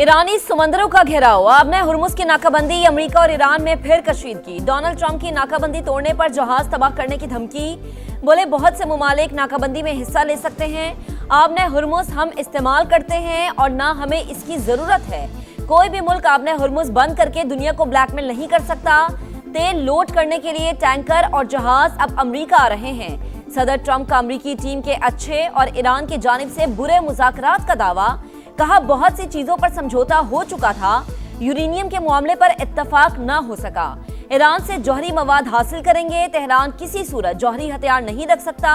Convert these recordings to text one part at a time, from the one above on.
ईरानी समंदरों का घेराव, आपने हुर्मुज की नाकाबंदी, अमेरिका और ईरान में फिर कशीदगी। डोनाल्ड ट्रंप की नाकाबंदी तोड़ने पर जहाज तबाह करने की धमकी, बोले बहुत से मुमालिक नाकाबंदी में हिस्सा ले सकते हैं। आपने हुर्मुज हम इस्तेमाल करते हैं और ना हमें इसकी जरूरत है। कोई भी मुल्क आपने हुर्मुज बंद करके दुनिया को ब्लैकमेल नहीं कर सकता। तेल लोड करने के लिए टैंकर और जहाज अब अमेरिका आ रहे हैं। सदर ट्रंप का अमेरिकी टीम के अच्छे और ईरान की जानिब से बुरे मुज़ाकरात का दावा, कहा बहुत सी चीजों पर समझौता हो चुका था, यूरेनियम के मामले पर इत्तफाक न हो सका। ईरान से जौहरी मवाद हासिल करेंगे, तेहरान किसी सूरत जौहरी हथियार नहीं रख सकता।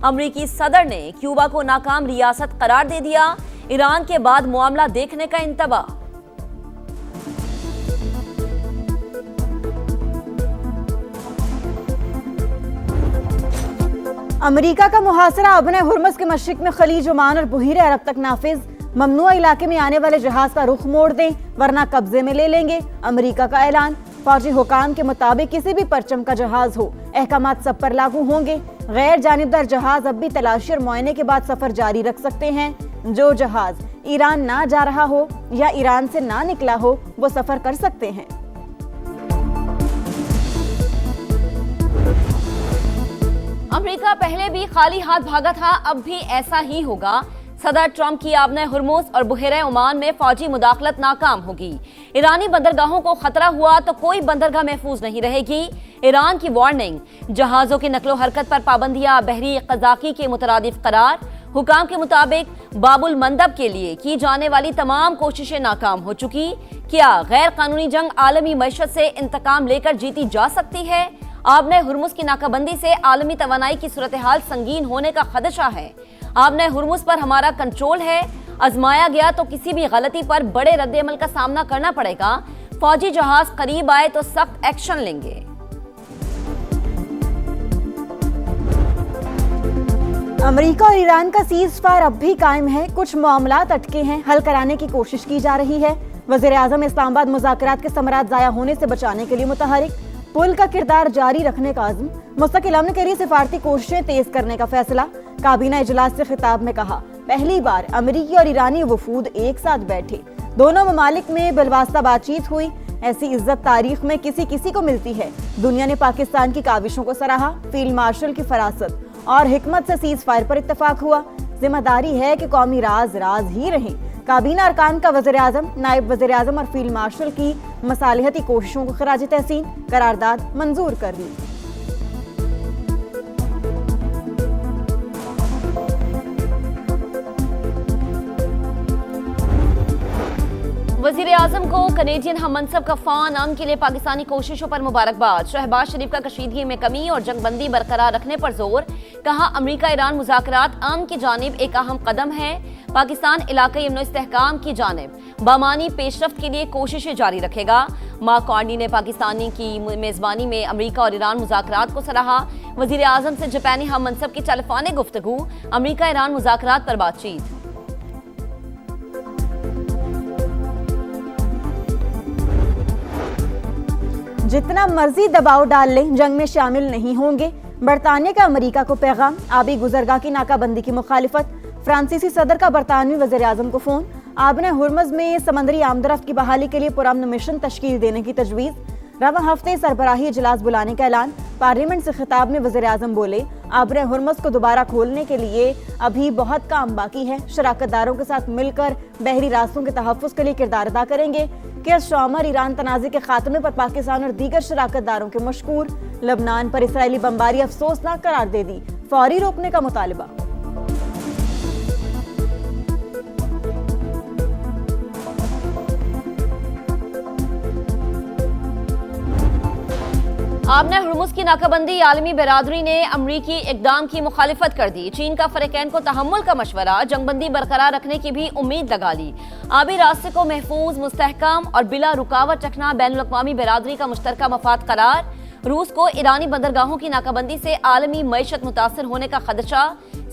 अमेरिकी सदर ने क्यूबा को नाकाम रियासत करार दे दिया। ईरान के बाद मामला देखने का इंतबा। अमेरिका का मुहासरा अपने हुर्मुज के मशरिक में खलीज ओमान और बुहीरे अरब तक नाफिज। ममनुआ इलाके में आने वाले जहाज का रुख मोड़ दें वरना कब्जे में ले लेंगे, अमेरिका का ऐलान। फौजी हुकाम के मुताबिक किसी भी परचम का जहाज हो, अहकामात सब पर लागू होंगे। गैर जानिबदार जहाज अब भी तलाशी और मुआयने के बाद सफर जारी रख सकते हैं। जो जहाज ईरान ना जा रहा हो या ईरान से ना निकला हो, वो सफर कर सकते हैं। अमेरिका पहले भी खाली हाथ भागा था, अब भी ऐसा ही होगा। सदर ट्रंप की आपने हुर्मुज और बुहेरे ओमान में फौजी मुदाखलत नाकाम होगी। ईरानी बंदरगाहों को खतरा हुआ तो कोई बंदरगाह महफूज नहीं रहेगी। ईरान की वार्निंग, जहाजों की नकलो हरकत पर पाबंदियां बहरी कज़ाकी के मुतरादिफ करार। हुकाम के मुताबिक बाबुल मंदब के लिए की जाने वाली तमाम कोशिशें नाकाम हो चुकी। क्या गैर कानूनी जंग आलमी मईशत से इंतकाम लेकर जीती जा सकती है? आपने हुर्मुज की नाकाबंदी से आलमी तवानाई की सूरत हाल संगीन होने का खदशा है। आपने हुर्मुज पर हमारा कंट्रोल है, आजमाया गया तो किसी भी गलती पर बड़े रद्द-ए-अमल का सामना करना पड़ेगा। फौजी जहाज करीब आए तो सख्त एक्शन लेंगे। अमेरिका और ईरान का सीज फायर अब भी कायम है, कुछ मामलात अटके हैं, हल कराने की कोशिश की जा रही है। वज़ीर-ए-आज़म इस्लामाबाद मुज़ाकरात के समरात ज़ाया होने से बचाने के लिए मुतहरिक, पुल का किरदार जारी रखने का अज़्म, मुस्तकिल अमन के लिए सिफारती कोशिशें तेज करने का फैसला। काबीना इजलास से खिताब में कहा, पहली बार अमेरिकी और ईरानी वफूद एक साथ बैठे, दोनों ममालिक में बिलवास्ता बातचीत हुई। ऐसी इज्जत तारीख में किसी किसी को मिलती है। दुनिया ने पाकिस्तान की काविशों को सराहा। फील्ड मार्शल की फरासत और हिकमत से सीज फायर पर इत्तफाक हुआ। जिम्मेदारी है कि कौमी राज राज ही रहे। काबीना अरकान का वज़ीर-ए-आज़म, नायब वज़ीर-ए-आज़म और फील्ड मार्शल की मसालिहती कोशिशों को खराज तहसीन, करारदाद मंजूर कर दी। वज़ीर-ए-आज़म को कनेडियन हम मनसब गफ्फार अमन के लिए पाकिस्तानी कोशिशों पर मुबारकबाद। शहबाज शरीफ का कशीदगी में कमी और जंगबंदी बरकरार रखने पर जोर, कहा अमेरिका ईरान मुज़ाकरात अमन की जानिब एक अहम कदम है। पाकिस्तान इलाक़ाई अमन इस्तेहकाम की जानिब बामानी पेशरफ्त के लिए कोशिशें जारी रखेगा। मार्क कार्नी ने पाकिस्तानी की मेज़बानी में अमेरिका और ईरान मुज़ाकरात को सराहा। वज़ीर-ए-आज़म से जापानी हम मनसब की टेलीफोनिक गुफ्तगू, अमेरिका ईरान मुज़ाकरात पर बातचीत। जितना मर्जी दबाव डाल लें, जंग में शामिल नहीं होंगे। बरतानिया का अमेरिका को पैगाम, आबी गुजरगाह की नाकाबंदी की मुखालिफत। फ्रांसीसी सदर का बरतानवी वज़ीर-ए-आज़म को फोन। आपने हुर्मुज में समंदरी आमदरफ्त की बहाली के लिए पुरअमन मिशन तश्कील देने की तजवीज़। रवा हफ्ते सरबराही इजलास बुलाने का ऐलान। पार्लियामेंट से खिताब में वज़ीर-ए-आज़म बोले, आपने हुर्मुज को दोबारा खोलने के लिए अभी बहुत काम बाकी है। शराकतदारों के साथ मिलकर बहरी रास्तों के तहफ़्फ़ुज़ के लिए किरदार अदा करेंगे। कि शॉमर ईरान तनाज़े के खात्मे पर पाकिस्तान और दीगर शराकतदारों के मशकूर। लबनान पर इसराइली बमबारी अफसोसनाक करार दे दी, फौरी रोकने का मुतालबा। आपने हुर्मुज की नाकाबंदी, आलमी बिरादरी ने अमरीकी इकदाम की मुखालिफत कर दी। चीन का फरीकैन को तहम्मुल का मशवरा, जंगबंदी बरकरार रखने की भी उम्मीद लगा ली। आबी रास्ते को महफूज, मुस्तहकम और बिला रुकावट रखना बैनुल अक़वामी बिरादरी का मुश्तरका मफाद करार। रूस को ईरानी बंदरगाहों की नाकाबंदी से आलमी मईशत मुतासर होने का खदशा।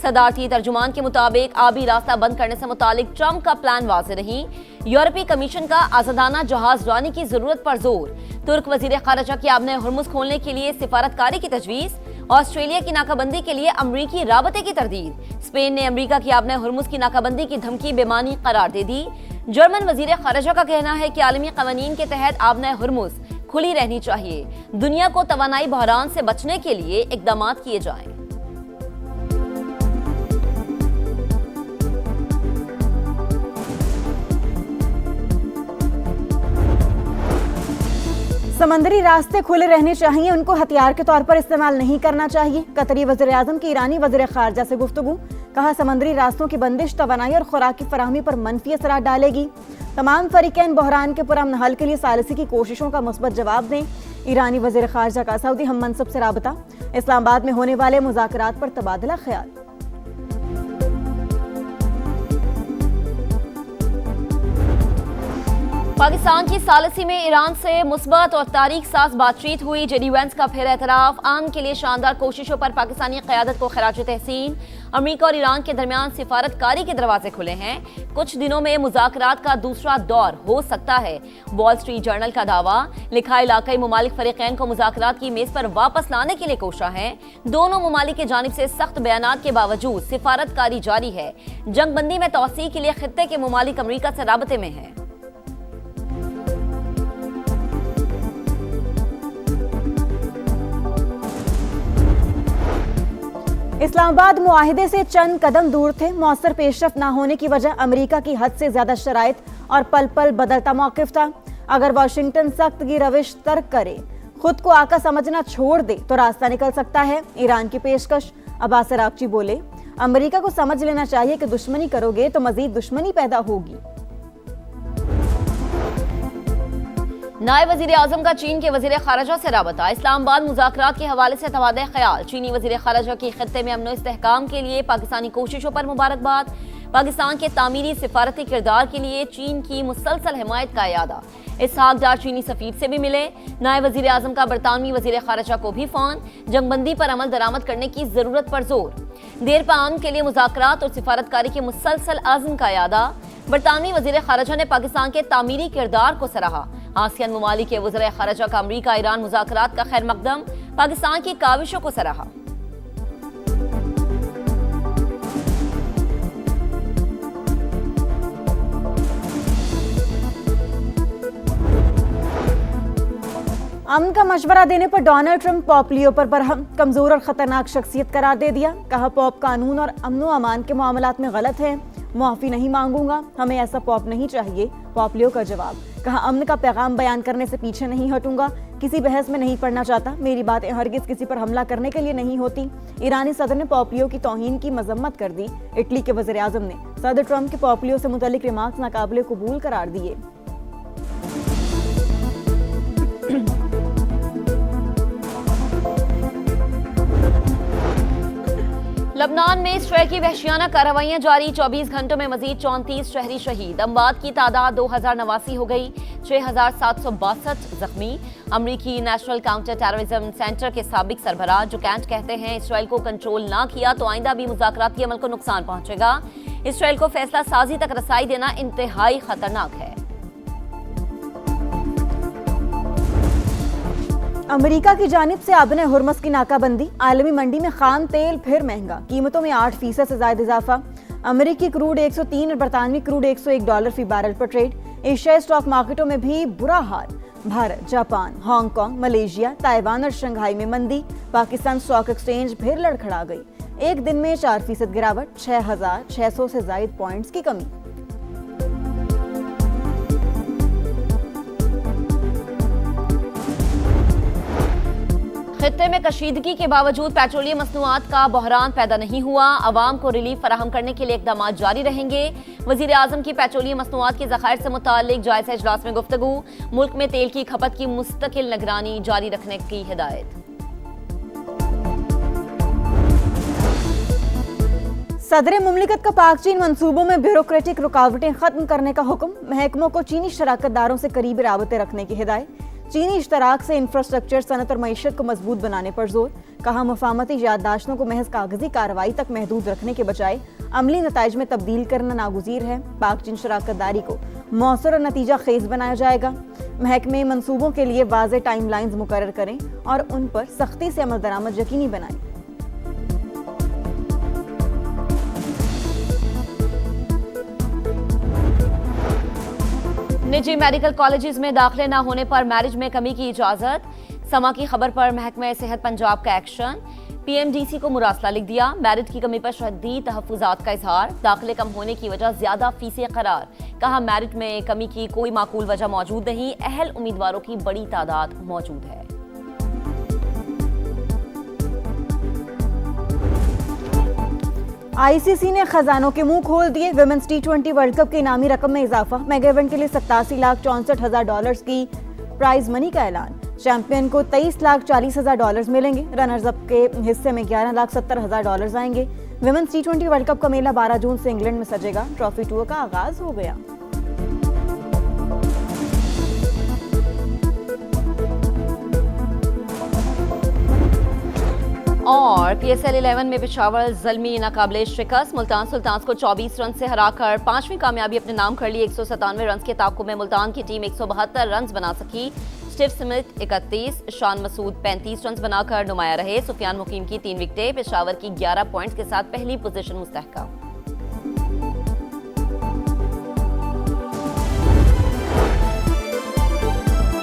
सदारती तर्जुमान के मुताबिक आबी रास्ता बंद करने से मुतालिक ट्रंप का प्लान वाज़ेह नहीं। यूरोपीय कमीशन का आजादाना जहाज रानी की जरूरत पर जोर। तुर्क वजीर खारजा की आबने हुर्मुज खोलने के लिए सिफारतकारी की तजवीज़। ऑस्ट्रेलिया की नाकाबंदी के लिए अमरीकी राबते की तरदीद। स्पेन ने अमरीका की आबने हुर्मुज की नाकाबंदी की धमकी बेमानी करार दे दी। जर्मन वजीर खारजा का कहना है कि आलमी कवानीन के तहत आबने हुर्मुज खुली रहनी चाहिए। दुनिया को तवानाई बहरान से बचने के लिए इकदाम किए जाएं। समंदरी रास्ते खुले रहने चाहिए, उनको हथियार के तौर पर इस्तेमाल नहीं करना चाहिए। कतरी वज़ीर आज़म की ईरानी वज़ीर ख़ारजा से गुफ्तगू। कहा, समंदरी रास्तों की बंदिश तवानाई और खुराक की फराहमी पर मनफी असरात डालेगी। तमाम फरीकैन बहरान के पुरअमन हल के लिए सालिसी की कोशिशों का मुस्बत जवाब दें। ईरानी वज़ीर ख़ारजा का सऊदी हम मनसब से राबता। इस्लामाबाद में होने वाले मुज़ाकरात पर तबादला ख्याल। पाकिस्तान की सालिसी में ईरान से मुस्बत और तारीख साज बातचीत हुई। जेडी वेंस का फिर एतराफ। आम के लिए शानदार कोशिशों पर पाकिस्तानी क़यादत को खराज तहसीन। अमरीका और ईरान के दरमियान सिफारतकारी के दरवाजे खुले हैं। कुछ दिनों में मुज़ाकरात का दूसरा दौर हो सकता है। वॉल स्ट्रीट जर्नल का दावा। लिखा, इलाकाई मुमालिक फरीकैन को मुज़ाकरात की मेज पर वापस लाने के लिए कोशा है। दोनों मुमालिक की जानिब से सख्त बयानात के बावजूद सिफारतकारी जारी है। जंगबंदी में तौसीई के लिए खित्ते के मुमालिक अमरीका से राबते में है। इस्लामाबाद मुआहिदे से चंद कदम दूर थे। मौसर पेशरफ न होने की वजह अमेरिका की हद से ज्यादा शराइत और पल पल बदलता मौक़िफ़ था। अगर वाशिंगटन सख्त की रविश तर्क करे, खुद को आका समझना छोड़ दे तो रास्ता निकल सकता है। ईरान की पेशकश। अब्बास अरागची बोले, अमेरिका को समझ लेना चाहिए कि दुश्मनी करोगे तो मजीद दुश्मनी पैदा होगी। नायब वजीर आजम का चीन के वजीर खारजा से राबता। इस्लामाबाद मुज़ाकरात के हवाले से तबादला ख्याल। चीनी वजीर खारजा की खित्ते में अमन व इस्तेहकाम के लिए पाकिस्तानी कोशिशों पर मुबारकबाद। पाकिस्तान के तामीरी सिफारती किरदार के लिए चीन की मुसलसल हिमायत का इयादा। इसहाक डार चीनी सफीर से भी मिले। नायब वजीर आजम का बरतानवी वजीर खारजा को भी फोन। जंगबंदी पर अमल दरामद करने की जरूरत पर जोर। देर पाम के लिए मुज़ाकरात और सिफारतकारी के मुसलसल आज़म का इयादा। बरतानवी वजीर खारजा ने पाकिस्तान के तामीरी किरदार को सराहा। आसियान ममालिक के वज़ीर खारजा का अमरीका ईरान मुज़ाकरात का खैर मकदम। पाकिस्तान की काविशों को सराहा। अमन का मशवरा देने पर डोनाल्ड ट्रंप पॉप लियो पर बरहम। कमजोर और खतरनाक शख्सियत करार दे दिया। कहा, पॉप कानून और अमन व अमान के मामलात में गलत है। मुआफ़ी नहीं मांगूंगा, हमें ऐसा पॉप नहीं चाहिए। पॉप लियो का जवाब। कहा, अमन का पैगाम बयान करने से पीछे नहीं हटूंगा। किसी बहस में नहीं पड़ना चाहता। मेरी बातें हरगिज किसी पर हमला करने के लिए नहीं होती। ईरानी सदर ने पॉप लियो की तौहीन की मजम्मत कर दी। इटली के वज़ीर आज़म ने सदर ट्रंप के पॉप लियो से मुतल्लिक रिमार्क्स नाकाबिले कबूल करार दिए। लबनान में इसराइल की वहशियाना कार्रवाइयां जारी। 24 घंटों में मजीद 34 शहरी शहीद। अमवात की तादाद 2089 हो गई। 6762 जख्मी। अमरीकी नेशनल काउंटर टेररिज्म सेंटर के साबिक सरबराह जो कैंट कहते हैं, इसराइल को कंट्रोल ना किया तो आइंदा भी मुज़ाकराती अमल को नुकसान पहुंचेगा। इसराइल को फैसला साजी तक रसाई देना इंतहाई खतरनाक है। अमेरिका की जानिब से आबने हुर्मुज़ की नाकाबंदी। आलमी मंडी में खाम तेल फिर महंगा। कीमतों में 8% से ज्यादा इजाफा। अमेरिकी क्रूड 103 और बरतानवी क्रूड $101 फी बैरल पर ट्रेड। एशियाई स्टॉक मार्केटों में भी बुरा हाल। Bharat, Japan, Hong Kong, Malaysia, Taiwan और शंघाई में मंदी। पाकिस्तान स्टॉक एक्सचेंज फिर लड़खड़ा गई। एक दिन में 4% गिरावट। 6600 से ज्यादा पॉइंट्स की कमी। खित्ते में कशीदगी के बावजूद पेट्रोलियम मसनूआत का बहरान पैदा नहीं हुआ। अवाम को रिलीफ फराहम करने के लिए इकदाम जारी रहेंगे। वजीर आजम की पेट्रोलियम मसनूआत के ज़खायर से मुताल्लिक जायज़ा इजलास में गुफ्तगू। मुल्क में तेल की खपत की मुस्तकिल निगरानी जारी रखने की हिदायत। सदर मुमलिकत का पाक चीन मंसूबों में ब्यूरोक्रेटिक रुकावटें खत्म करने का हुक्म। महकमों को चीनी शराकतदारों से करीबी राबते रखने की हिदायत। चीनी इश्तराक से इंफ्रास्ट्रक्चर, सनत और मईशत को मजबूत बनाने पर जोर। कहा मुफाहमती याददाश्तों को महज कागजी कार्रवाई तक महदूद रखने के बजाय अमली नताइज में तब्दील करना नागुज़ीर है। पाक चीन शराकतदारी को मौसर और नतीजा खेज बनाया जाएगा। महकमे मंसूबों के लिए वाज़े टाइमलाइंस मुकर्रर करें और उन पर सख्ती से अमल दरामद यकीनी बनाएं। निजी मेडिकल कॉलेजेस में दाखिले न होने पर मैरिज में कमी की इजाजत। समा की खबर पर महकमा सेहत पंजाब का एक्शन। पीएमडीसी को मुरासला लिख दिया। मैरिट की कमी पर शदीद तहफ़्फ़ुज़ात का इजहार। दाखिले कम होने की वजह ज्यादा फीसें करार। कहा मैरिट में कमी की कोई माकूल वजह मौजूद नहीं। अहल उम्मीदवारों की बड़ी तादाद मौजूद है। आईसीसी ने खजानों के मुंह खोल दिए। विमेंस टी20 वर्ल्ड कप के इनामी रकम में इजाफा। मेगा इवेंट के लिए $87,64,000 की प्राइज मनी का ऐलान। चैंपियन को $23,40,000 मिलेंगे। रनर्स अप के हिस्से में $11,70,000 आएंगे। विमेंस टी20 वर्ल्ड कप का मेला 12 जून से इंग्लैंड में सजेगा। ट्रॉफी टूर का आगाज हो गया। और PSL 11 में पेशावर ज़ल्मी नाकाबिले शिकस्त। मुल्तान सुल्तान्स को 24 रन से हराकर 5वीं कामयाबी अपने नाम कर ली। 197 रन के ताक़ुब में मुल्तान की टीम 172 रन बना सकी। Steve Smith 31, Shan Masood 35 run बनाकर नुमाया रहे। सुफियान मुकीम की 3 विकेटें। पेशावर की 11 पॉइंट्स के साथ पहली पोजीशन मुस्तहकम।